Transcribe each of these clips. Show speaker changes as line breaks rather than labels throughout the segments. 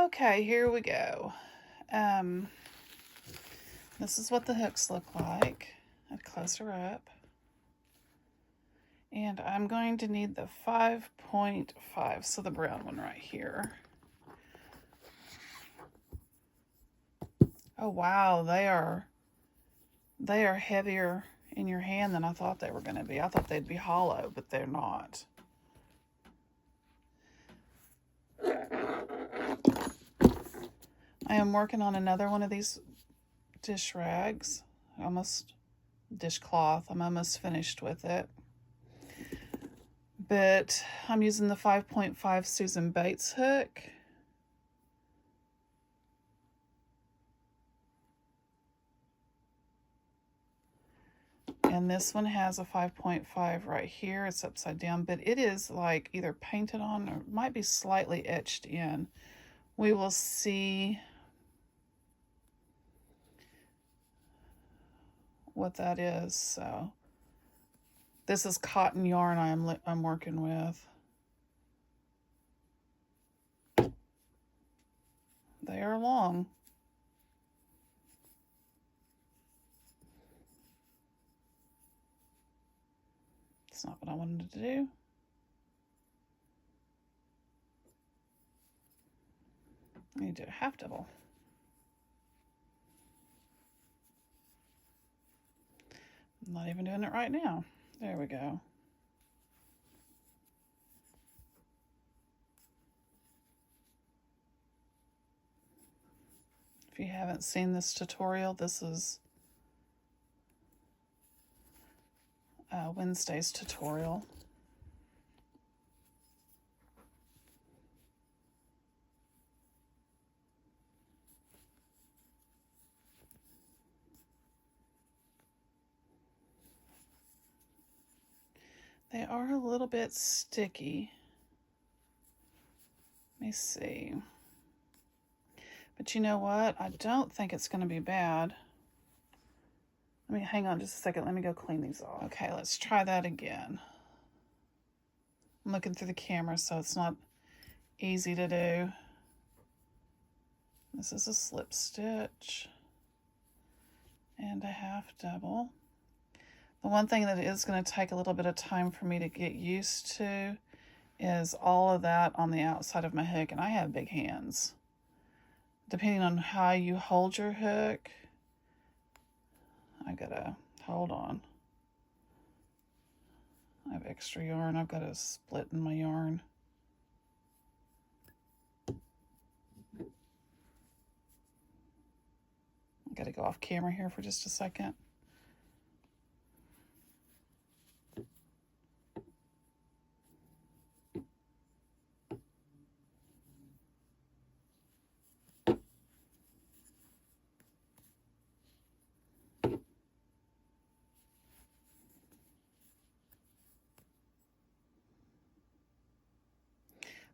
Okay, here we go. This is what the hooks look like. I'd close her up. And I'm going to need the 5.5, so the brown one right here. Oh wow, they are heavier in your hand than I thought they were going to be. I thought they'd be hollow, but they're not. I am working on another one of these dish rags, dishcloth. I'm almost finished with it. But I'm using the 5.5 Susan Bates hook. And this one has a 5.5 right here. It's upside down, but it is like either painted on or might be slightly etched in. We will see what that is. So this is cotton yarn I'm working with. They are long. It's not what I wanted to do. I need to do a half double. I'm not even doing it right now. There we go. If you haven't seen this tutorial, this is Wednesday's tutorial. They are a little bit sticky. Let me see. But you know what? I don't think it's going to be bad. Let me hang on just a second. Let me go clean these off. Okay, let's try that again. I'm looking through the camera, so it's not easy to do. This is a slip stitch and a half double. The one thing that is going to take a little bit of time for me to get used to is all of that on the outside of my hook, and I have big hands. Depending on how you hold your hook, I gotta, hold on. I have extra yarn. I've got a split in my yarn. I gotta go off camera here for just a second.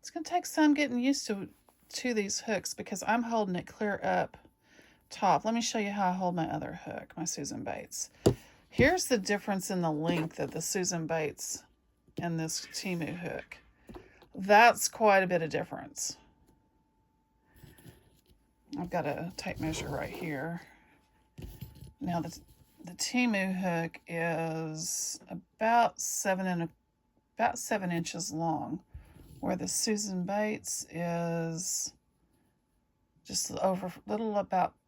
It's going to take some getting used to these hooks because I'm holding it clear up top. Let me show you how I hold my other hook, my Susan Bates. Here's the difference in the length of the Susan Bates and this Temu hook. That's quite a bit of difference. I've got a tape measure right here. Now the Temu hook is about 7 inches long, where the Susan Bates is just about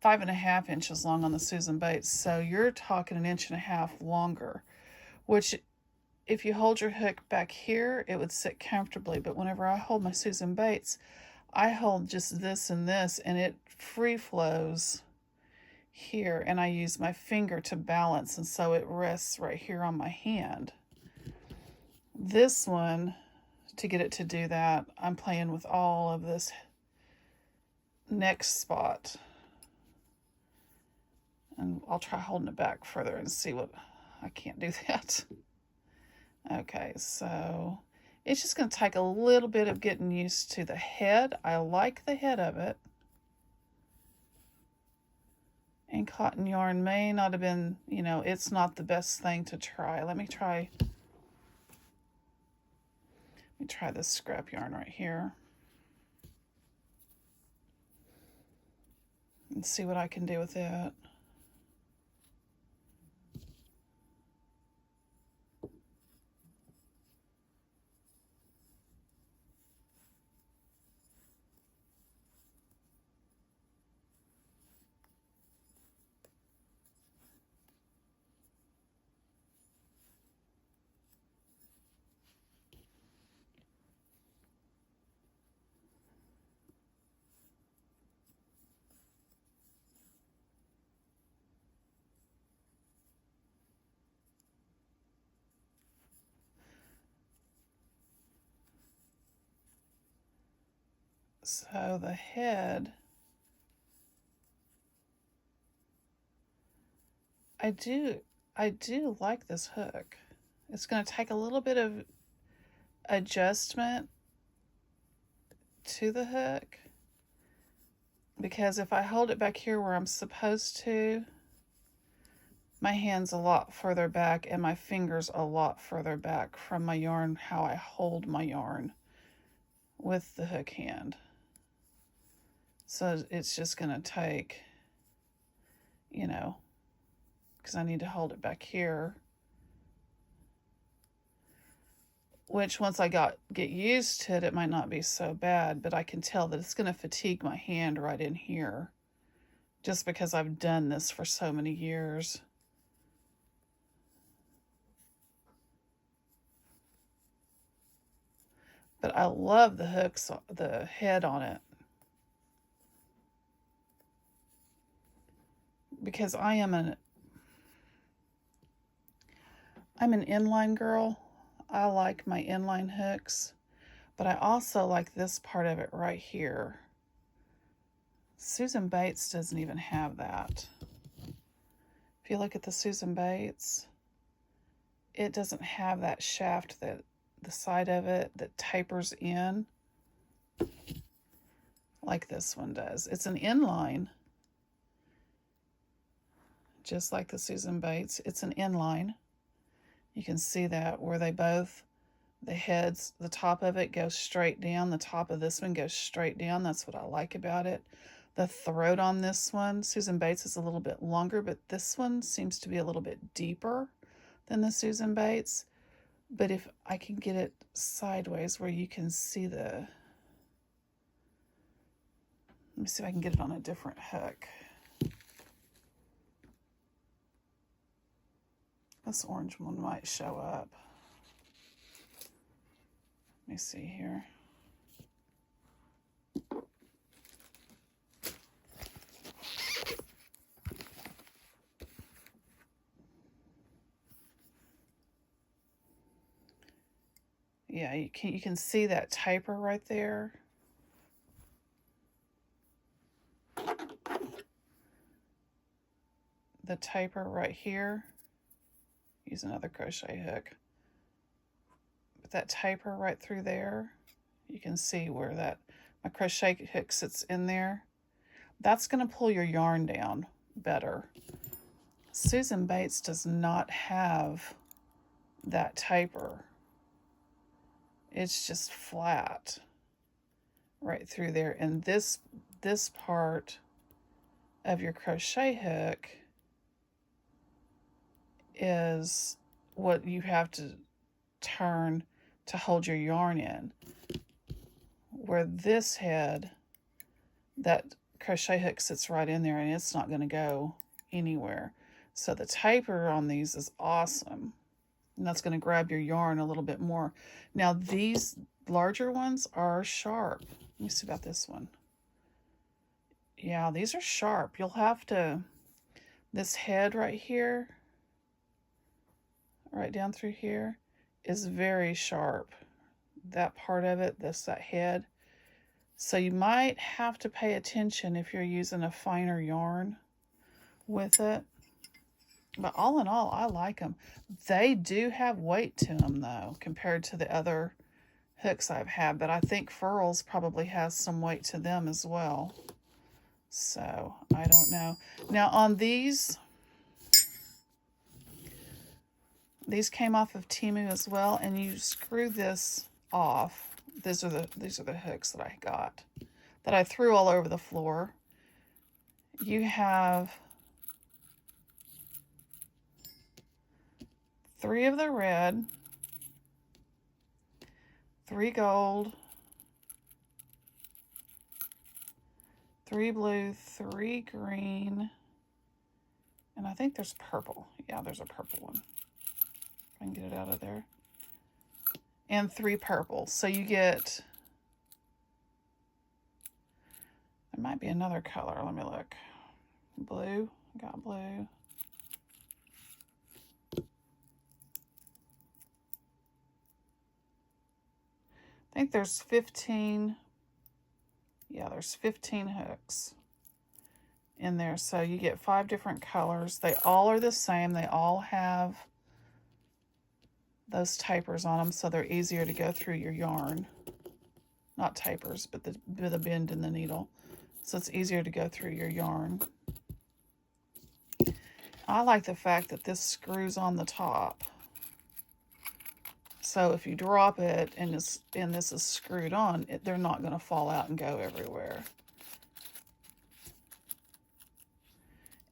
5.5 inches long on the Susan Bates. So you're talking 1.5 inches longer, which if you hold your hook back here, it would sit comfortably. But whenever I hold my Susan Bates, I hold just this and this, and it free flows here, and I use my finger to balance, and so it rests right here on my hand. This one, to get it to do that, I'm playing with all of this next spot, and I'll try holding it back further and see what I can't do that. Okay, so it's just going to take a little bit of getting used to the head. I like the head of it, and cotton yarn may not have been, it's not the best thing to try. Let me try this scrap yarn right here. and see what I can do with it. So the head, I do like this hook. It's going to take a little bit of adjustment to the hook, because if I hold it back here where I'm supposed to, my hand's a lot further back and my fingers a lot further back from my yarn, how I hold my yarn with the hook hand. So it's just going to take, you know, because I need to hold it back here. Which once I get used to it, it might not be so bad, but I can tell that it's going to fatigue my hand right in here, just because I've done this for so many years. But I love the hooks, the head on it, because I'm an inline girl. I like my inline hooks, but I also like this part of it right here. Susan Bates doesn't even have that. If you look at the Susan Bates, it doesn't have that shaft, that the side of it that tapers in like this one does. It's an inline, just like the Susan Bates. It's an inline. You can see that where they both, the heads, the top of it goes straight down. The top of this one goes straight down. That's what I like about it. The throat on this one, Susan Bates, is a little bit longer, but this one seems to be a little bit deeper than the Susan Bates. But if I can get it sideways where you can see the, let me see if I can get it on a different hook. This orange one might show up. Let me see here. Yeah, you can see that taper right there. The taper right here. Use another crochet hook. But that taper right through there, you can see where that my crochet hook sits in there. That's going to pull your yarn down better. Susan Bates does not have that taper. It's just flat right through there. And this part of your crochet hook is what you have to turn to hold your yarn in. Where this head, that crochet hook sits right in there and it's not going to go anywhere. So the taper on these is awesome. And that's going to grab your yarn a little bit more. Now these larger ones are sharp. Let me see about this one. Yeah, these are sharp. You'll have to, this head right here, right down through here, is very sharp. That part of it, that head. So you might have to pay attention if you're using a finer yarn with it. But all in all, I like them. They do have weight to them, though, compared to the other hooks I've had. But I think Furls probably has some weight to them as well. So, I don't know. Now, on these came off of Temu as well. And you screw this off. These are the hooks that I got, that I threw all over the floor. you have 3 of the red, 3 gold, 3 blue, 3 green, and I think there's purple. Yeah, there's a purple one. If I can get it out of there. And 3 purple. So you get, there might be another color. Let me look. Blue, I got blue. I think there's 15, yeah, there's 15 hooks in there. So you get 5 different colors. They all are the same. They all have those tapers on them, so they're easier to go through your yarn. Not tapers, but the bend in the needle. So it's easier to go through your yarn. I like the fact that this screws on the top. So if you drop it and this is screwed on, they're not going to fall out and go everywhere.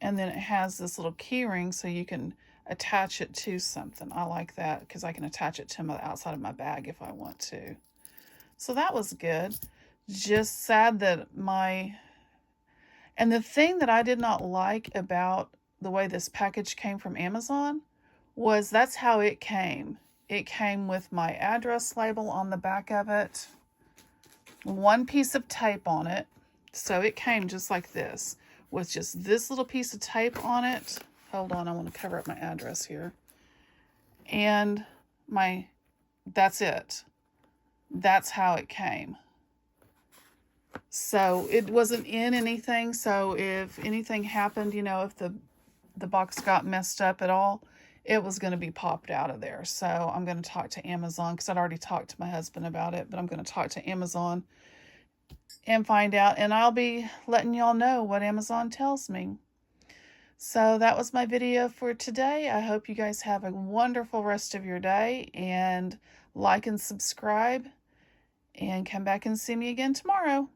And then it has this little key ring so you can attach it to something. I like that because I can attach it to the outside of my bag if I want to. So that was good. Just sad that and the thing that I did not like about the way this package came from Amazon was that's how it came. It came with my address label on the back of it, 1 piece of tape on it. So it came just like this, with just this little piece of tape on it. Hold on, I want to cover up my address here. And that's it. That's how it came. So it wasn't in anything. So if anything happened, you know, if the box got messed up at all, it was going to be popped out of there. So I'm going to talk to Amazon because I'd already talked to my husband about it, but I'm going to talk to Amazon and find out, and I'll be letting y'all know what Amazon tells me. So that was my video for today. I hope you guys have a wonderful rest of your day, and like and subscribe, and come back and see me again tomorrow.